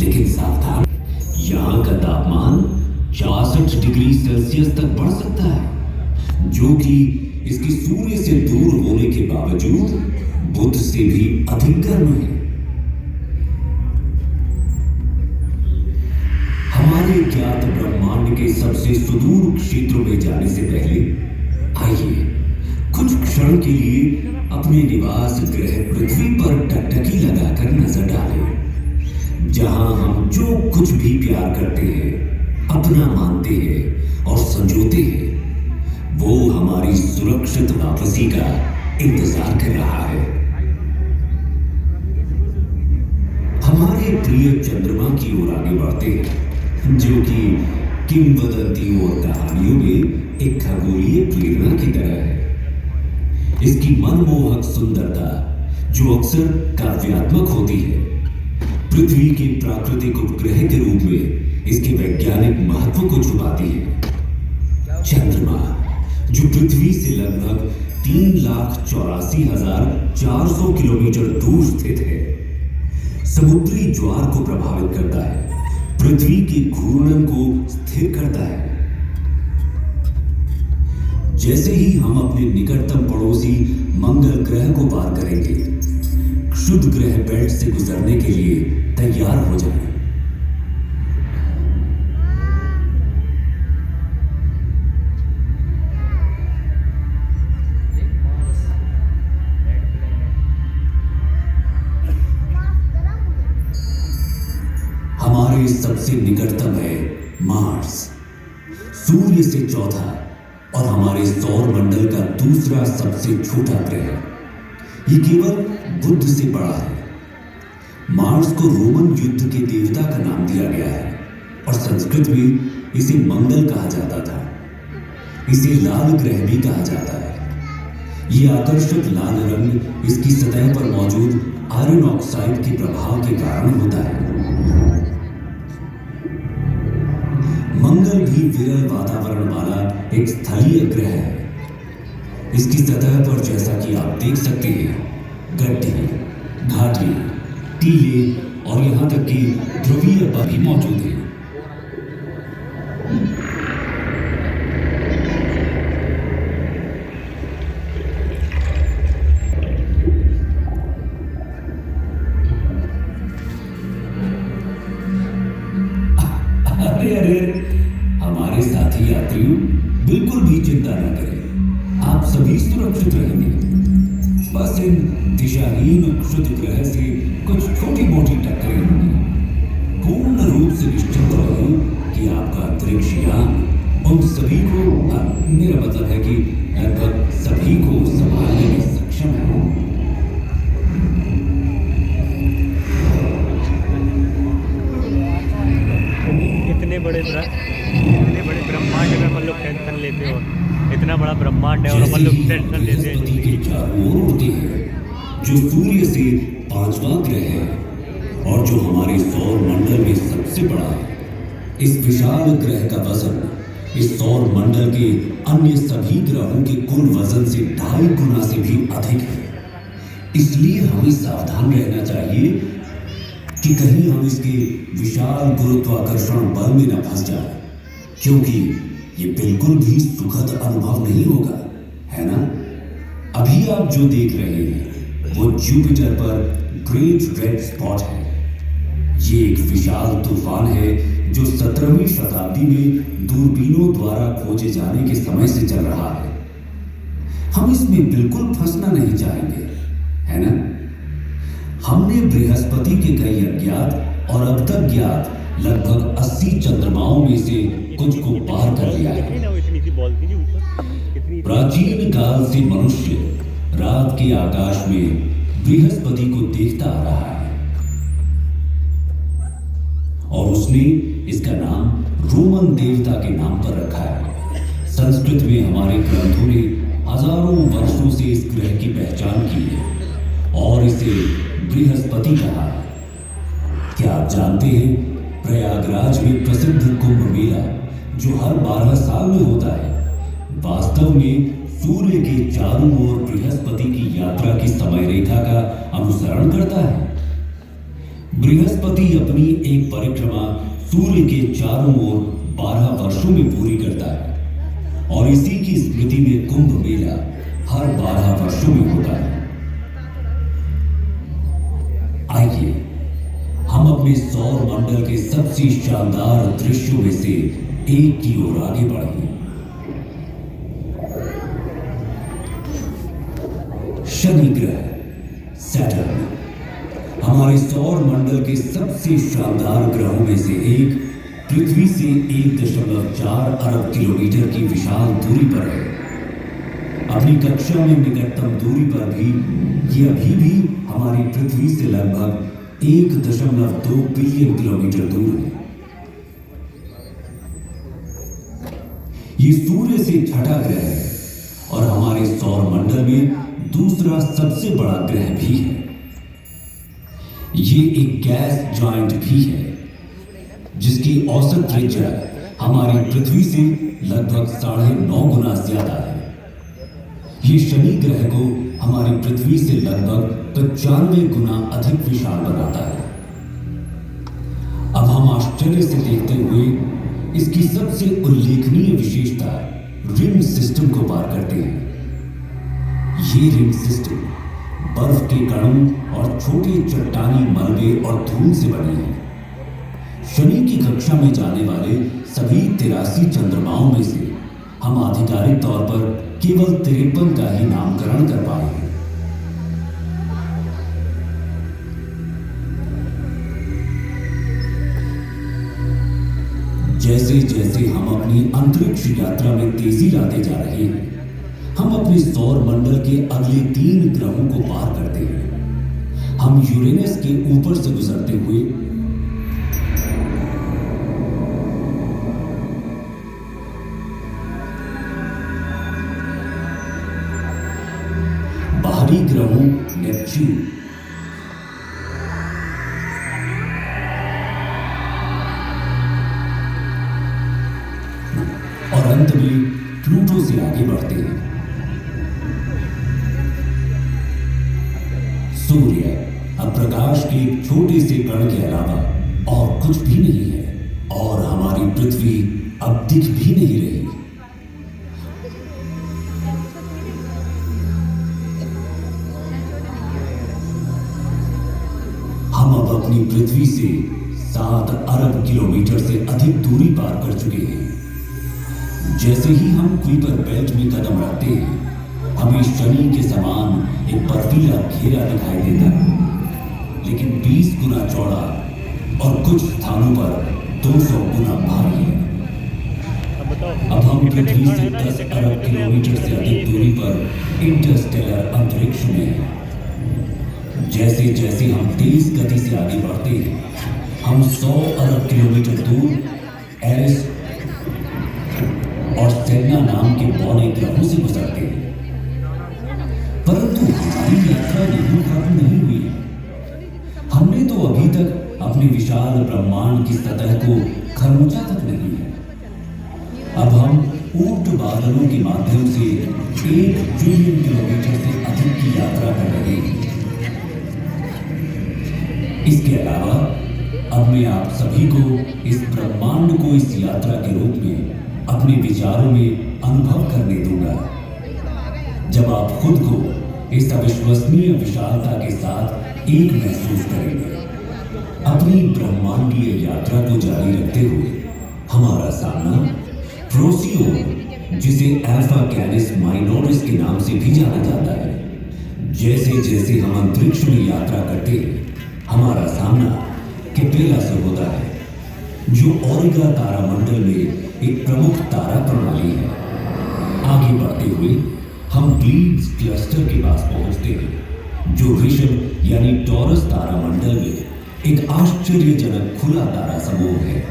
लेकिन सावधान, यहाँ का तापमान 64 डिग्री सेल्सियस तक बढ़ सकता है, जो कि इसके सूर्य से दूर होने के बावजूद बुध से भी अधिक गर्म है। हमारे ज्ञात ब्रह्मांड के सबसे सुदूर क्षेत्रों में जाने से पहले आइए कुछ क्षण के लिए अपने निवास ग्रह पृथ्वी पर टकटकी लगाकर नजर डालें, जहां हम जो कुछ भी प्यार करते हैं, अपना मानते हैं और संजोते हैं, वो हमारी सुरक्षित वापसी का इंतजार कर रहा है। हमारे प्रिय चंद्रमा की ओर आगे बढ़ते हैं, जो कि किंवदंतियों और कहानियों में एक खगोलीय प्रेरणा की तरह है। इसकी मनमोहक सुंदरता, जो अक्सर काव्यात्मक होती है, पृथ्वी के प्राकृतिक उपग्रह के रूप में इसके वैज्ञानिक महत्व को छुपाती है। चंद्रमा, जो पृथ्वी से लगभग 3,84,400 किलोमीटर दूर स्थित है, समुद्री ज्वार को प्रभावित करता है, पृथ्वी के घूर्णन को स्थिर करता है। जैसे ही हम अपने निकटतम पड़ोसी मंगल ग्रह को पार करेंगे, क्षुद्र ग्रह बेल्ट से गुजरने के लिए तैयार हो जाएं। हमारे सबसे निकटतम है मार्स, सूर्य से चौथा और हमारे सौर मंडल का दूसरा सबसे छोटा ग्रह। ये केवल बुध से बड़ा है। मार्स को रोमन युद्ध के देवता का नाम दिया गया है और संस्कृत में इसे मंगल कहा जाता था। इसे लाल ग्रह भी कहा जाता है। ये आकर्षक लाल रंग इसकी सतह पर मौजूद आयरन ऑक्साइड के प्रभाव के कारण होता है। मंगल भी विरल वातावरण वाला एक स्थलीय ग्रह है। इसकी सतह पर, जैसा कि आप देख सकते हैं, गड्ढे, घाटियां, टीले और यहां तक कि ध्रुवीय पर भी मौजूद है। हमारे साथी यात्रियों, बिल्कुल भी चिंता न करें, आप सभी सुरक्षित रहेंगे। बस इन दिशाहीन क्षुद्र ग्रह से कुछ छोटी मोटी टक्करें होंगी। पूर्ण रूप से निश्चित रहें कि आपका अंतरिक्ष यान उन सभी को, मेरा मतलब है कि लगभग सभी को संभालने में सक्षम है। इतने बड़े ब्रह्मांड में अपन लोग टेंशन लेते हो, इतना बड़ा ब्रह्मांड है और अपन लोग टेंशन लेते हैं। बृहस्पति के चारों ओर उड़ते हैं, जो सूर्य से 5वां ग्रह है और जो हमारे सौर मंडल में सबसे बड़ा है। इस विशाल ग्रह का वजन इस सौर मंडल के अन्य सभी ग्रहों के कुल वजन से 2.5 गुना से भी अधिक है। इसलिए हमें सावधान रहना चाहिए कि कहीं हम इसके विशाल गुरुत्वाकर्षण बल में न फंस जाए, क्योंकि ये बिल्कुल भी सुखद अनुभव नहीं होगा, है ना? अभी आप जो देख रहे हैं वो जुपिटर पर ग्रेट रेड स्पॉट है। ये एक विशाल तूफान है जो 17वीं शताब्दी में दूरबीनों द्वारा खोजे जाने के समय से चल रहा है। हम इसमें बिल्कुल फंसना नहीं चाहेंगे, है ना? हमने बृहस्पति के कई अज्ञात और अब तक ज्ञात लगभग 80 चंद्रमाओं में से कुछ को पार कर लिया है। प्राचीन काल से मनुष्य रात के आकाश में बृहस्पति को देखता आ रहा है और उसने इसका नाम रोमन देवता के नाम पर रखा है। संस्कृत में हमारे ग्रंथों ने हजारों वर्षों से इस ग्रह की पहचान की है और इसे बृहस्पति कहा है। क्या आप जानते हैं, प्रयागराज में प्रसिद्ध कुंभ मेला जो हर 12 साल में होता है, वास्तव में सूर्य के चारों ओर बृहस्पति की यात्रा की समय रेखा का अनुसरण करता है। बृहस्पति अपनी एक परिक्रमा सूर्य के चारों ओर 12 वर्षों में पूरी करता है और इसी की स्मृति में कुंभ मेला हर 12 वर्षों में होता है। आइए हम अपने सौर मंडल के सबसे शानदार दृश्यों में से एक की ओर आगे बढ़ें। शनि ग्रह सैटर्न हमारे सौर मंडल के सबसे शानदार ग्रहों में से एक, पृथ्वी से 1.4 अरब किलोमीटर की विशाल दूरी पर है। अपनी कक्षा में निकटतम दूरी पर भी ये अभी भी हमारी पृथ्वी से लगभग 1.2 बिलियन किलोमीटर दूर है। ये सूर्य से छठा ग्रह है और हमारे सौर मंडल में दूसरा सबसे बड़ा ग्रह भी है। ये एक गैस जॉइंट भी है जिसकी औसत त्रिज्या हमारी पृथ्वी से लगभग 9.5 गुना ज्यादा है। ये शनि ग्रह को हमारी पृथ्वी से लगभग 95 गुना अधिक विशाल बनाता है। अब हम आश्चर्य से देखते हुए इसकी सबसे उल्लेखनीय विशेषता रिंग सिस्टम को पार करते हैं। ये रिंग सिस्टम बर्फ के कणों और छोटे चट्टानी मलबे और धूल से बनी है। शनि की कक्षा में जाने वाले सभी 83 चंद्रमाओं में से हम आधिकारिक तौर पर केवल 53 का ही नामकरण कर पाए हैं। जैसे जैसे हम अपनी अंतरिक्ष यात्रा में तेजी लाते जा रहे हैं, हम अपने सौर मंडल के अगले 3 ग्रहों को पार करते हैं। हम यूरेनस के ऊपर से गुजरते हुए बाहरी ग्रहों नेपच्यून, और अंत में प्लूटो से आगे बढ़ते हैं। सूर्य अब प्रकाश के एक छोटे से कण के अलावा और कुछ भी नहीं है और हमारी पृथ्वी अब दिख भी नहीं रही। हम अब अपनी पृथ्वी से 7 अरब किलोमीटर से अधिक दूरी पार कर चुके हैं। जैसे ही हम कुइपर बेल्ट में कदम रखते हैं, हमें शनि के समान एक बर्फीला घेरा दिखाई देता है, लेकिन 20 गुना चौड़ा और कुछ स्थानों पर 200 गुना भारी है। अब हम पृथ्वी से 10 अरब किलोमीटर से अधिक दूरी पर इंटरस्टेलर अंतरिक्ष में हैं। जैसे जैसे हम तेज गति से आगे बढ़ते हैं, हम 100 अरब किलोमीटर दूर एरिस और सेना नाम के बौने ग्रहों से गुजरते हैं। परंतु हमारी यात्रा यहीं खत्म नहीं हुई। हमने तो अभी तक अपने विशाल ब्रह्मांड की सतह को खरोंचा तक नहीं है। अब हम ऊर्ट बादलों के माध्यम से 1 ट्रिलियन किलोमीटर से अधिक की यात्रा कर रहे हैं। इसके अलावा अब मैं आप सभी को इस ब्रह्मांड को इस यात्रा के रूप में अपने विचारों में अनुभव करने दूंगा। जब आप खुद को इस अविश्वसनीय विशालता के साथ एक महसूस करेंगे। अपनी ब्रह्मांडीय यात्रा को जारी रखते हुए हमारा सामना प्रोसियोन, जिसे अल्फा कैनिस माइनोरिस के नाम से भी जाना जाता है। जैसे जैसे हम अंतरिक्ष में यात्रा करते हैं, हमारा सामना केपेला से होता है, जो ओरिगा तारामंडल में एक प्रमुख तारा प्रणाली है। आगे बढ़ते हुए हम प्लीड्स क्लस्टर के पास पहुंचते हैं, जो वृषभ यानी टॉरस तारामंडल में एक आश्चर्यजनक खुला तारा समूह है।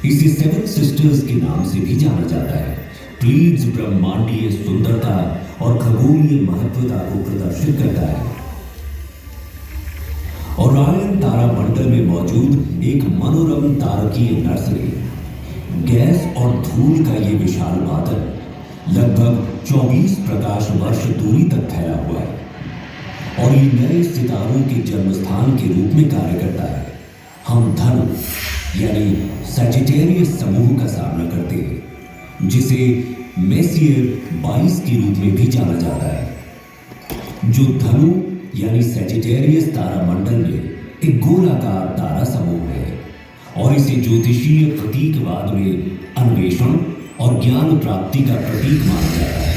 इसे 7 सिस्टर्स के नाम से भी जाना जाता है। प्लीड्स ब्रह्मांडीय सुंदरता और खगोलीय महत्वता को प्रदर्शित करता है। ओरायन तारामंडल में मौजूद एक मनोरम तारकीय नर्सरी, गैस और धूल का ये विशाल बादल लगभग 24 प्रकाश वर्ष दूरी तक फैला हुआ है। और ये नए सितारों के जन्मस्थान के रूप में कार्य करता है। हम धनु यानी सजिटेरियस समूह का सामना करते हैं, जिसे मेसियर 22 के रूप में भी जाना जाता है, जो धनु यानी सजिटेरियस तारामंडल में एक गोलाकार तारा समूह है और इसे ज्योतिषीय प्रतीकवाद में अन्वेषण और ज्ञान प्राप्ति का प्रतीक माना जाता है।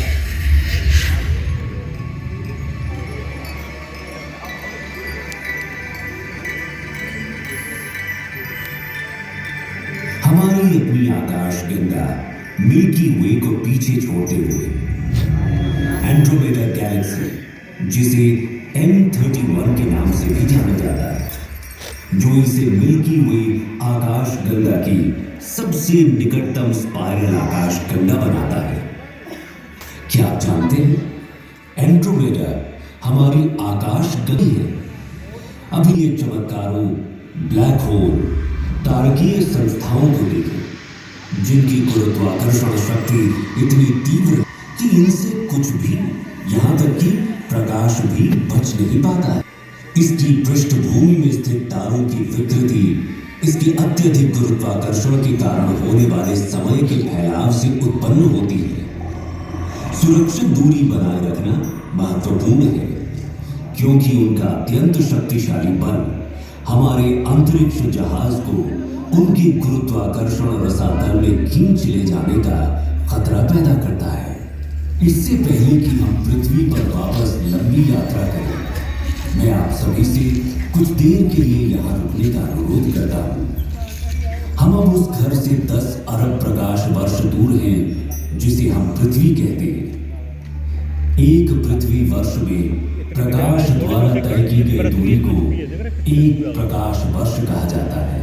हमारी अपनी आकाश गंगा मिल्की वे को पीछे छोड़ते हुए एंड्रोमेडा गैलेक्सी, जिसे M31 के नाम से भी जाना जाता है, जो इसे मिल्की वे आकाश गंगा की सबसे निकटतम स्पाइरल आकाश गंगा बनाता है। क्या आप जानते हैं एंड्रोमेडा हमारी आकाश गंगा है। अभी ये चमत्कारों ब्लैक होल तारकीय संस्थाओं को देखें, जिनकी गुरुत्वाकर्षण शक्ति इतनी तीव्र कि इनसे कुछ भी, यहां तक कि प्रकाश भी बच नहीं पाता है। इसकी पृष्ठभूमि में स्थित तारों की विकृति इसके अत्यधिक गुरुत्वाकर्षण के कारण होने वाले समय के फैलाव से उत्पन्न होती है। सुरक्षित दूरी बनाए रखना महत्वपूर्ण है, क्योंकि उनका अत्यंत शक्तिशाली बल हमारे अंतरिक्ष जहाज को उनके गुरुत्वाकर्षण रसातल में खींच ले जाने का खतरा पैदा करता है। इससे पहले कि हम पृथ्वी पर वापस लंबी यात्रा करें, मैं आप सभी से कुछ देर के लिए यहाँ रुकने का अनुरोध करता हूँ। हम अब उस घर से 10 अरब प्रकाश वर्ष दूर हैं जिसे हम पृथ्वी कहते हैं। एक पृथ्वी वर्ष में प्रकाश द्वारा तय की गई दूरी को एक प्रकाश वर्ष कहा जाता है।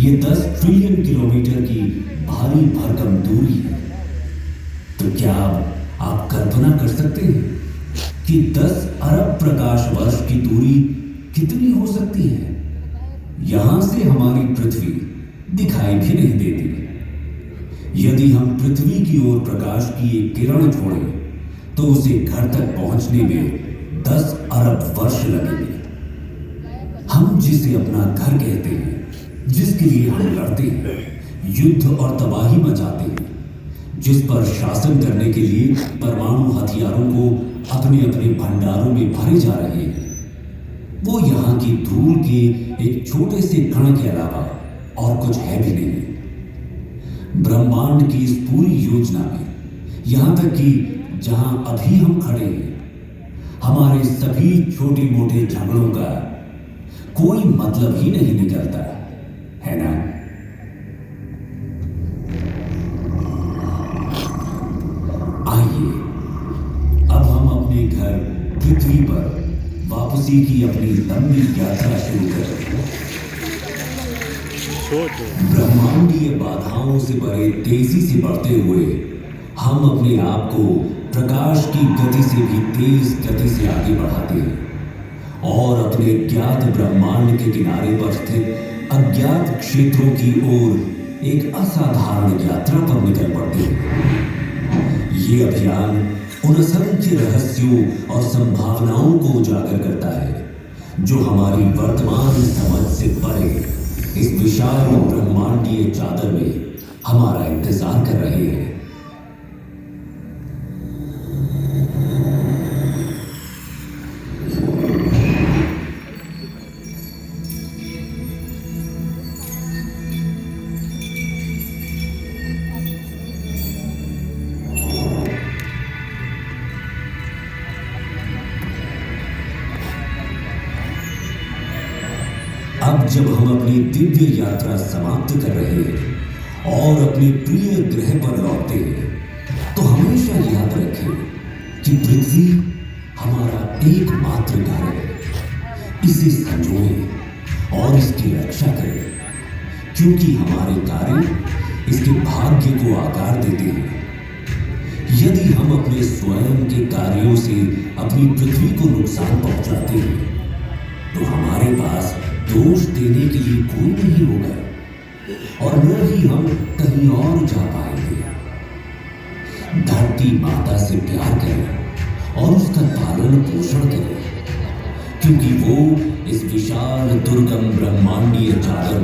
ये 10 ट्रिलियन किलोमीटर की भारी भरकम दूरी है। तो क्या आप कल्पना कर सकते हैं कि 10 अरब प्रकाश वर्ष की दूरी कितनी हो सकती है? यहां से हमारी पृथ्वी दिखाई भी नहीं देती। यदि हम पृथ्वी की ओर प्रकाश की एक किरण छोड़ें, तो उसे घर तक पहुंचने में 10 अरब वर्ष लगेंगे। हम जिसे अपना घर कहते हैं, जिसके लिए हम लड़ते हैं, युद्ध और तबाही मचाते हैं, जिस पर शासन करने के लिए परमाणु हथियारों को अपने अपने भंडारों में भरे जा रहे हैं, वो यहाँ की धूल के एक छोटे से कण के अलावा और कुछ है भी नहीं। ब्रह्मांड की इस पूरी योजना में, यहाँ तक कि जहां अभी हम खड़े हैं, हमारे सभी छोटे मोटे झगड़ों का कोई मतलब ही नहीं निकलता है ना? आइए अब हम अपने घर पृथ्वी पर वापसी की अपनी लंबी यात्रा शुरू करें। ब्रह्मांडीय बाधाओं से भरे तेजी से बढ़ते हुए हम अपने आप को प्रकाश की गति से भी तेज गति से आगे बढ़ाते हैं और अपने ज्ञात ब्रह्मांड के किनारे पर स्थित अज्ञात क्षेत्रों की ओर एक असाधारण यात्रा पर निकल पड़ते हैं। ये अभियान उन असंख्य रहस्यों और संभावनाओं को उजागर करता है, जो हमारी वर्तमान समझ से परे इस विशाल ब्रह्मांडीय चादर में हमारा इंतजार कर रहे हैं। अब जब हम अपनी दिव्य यात्रा समाप्त कर रहे हैं और अपने प्रिय ग्रह पर लौटते हैं, तो हमेशा याद रखें कि पृथ्वी हमारा एकमात्र घर है। इसे संजोएं और इसकी रक्षा करें, क्योंकि हमारे कार्य इसके भाग्य को आकार देते हैं। यदि हम अपने स्वयं के कार्यों से अपनी पृथ्वी को नुकसान पहुंचाते हैं, तो हमारे पास दोष देने के लिए कोई नहीं होगा और न ही हम कहीं और जा पाएंगे। धरती माता से प्यार करें और उसका पालन पोषण करें। क्योंकि वो इस विशाल दुर्गम ब्रह्मांडीय चादर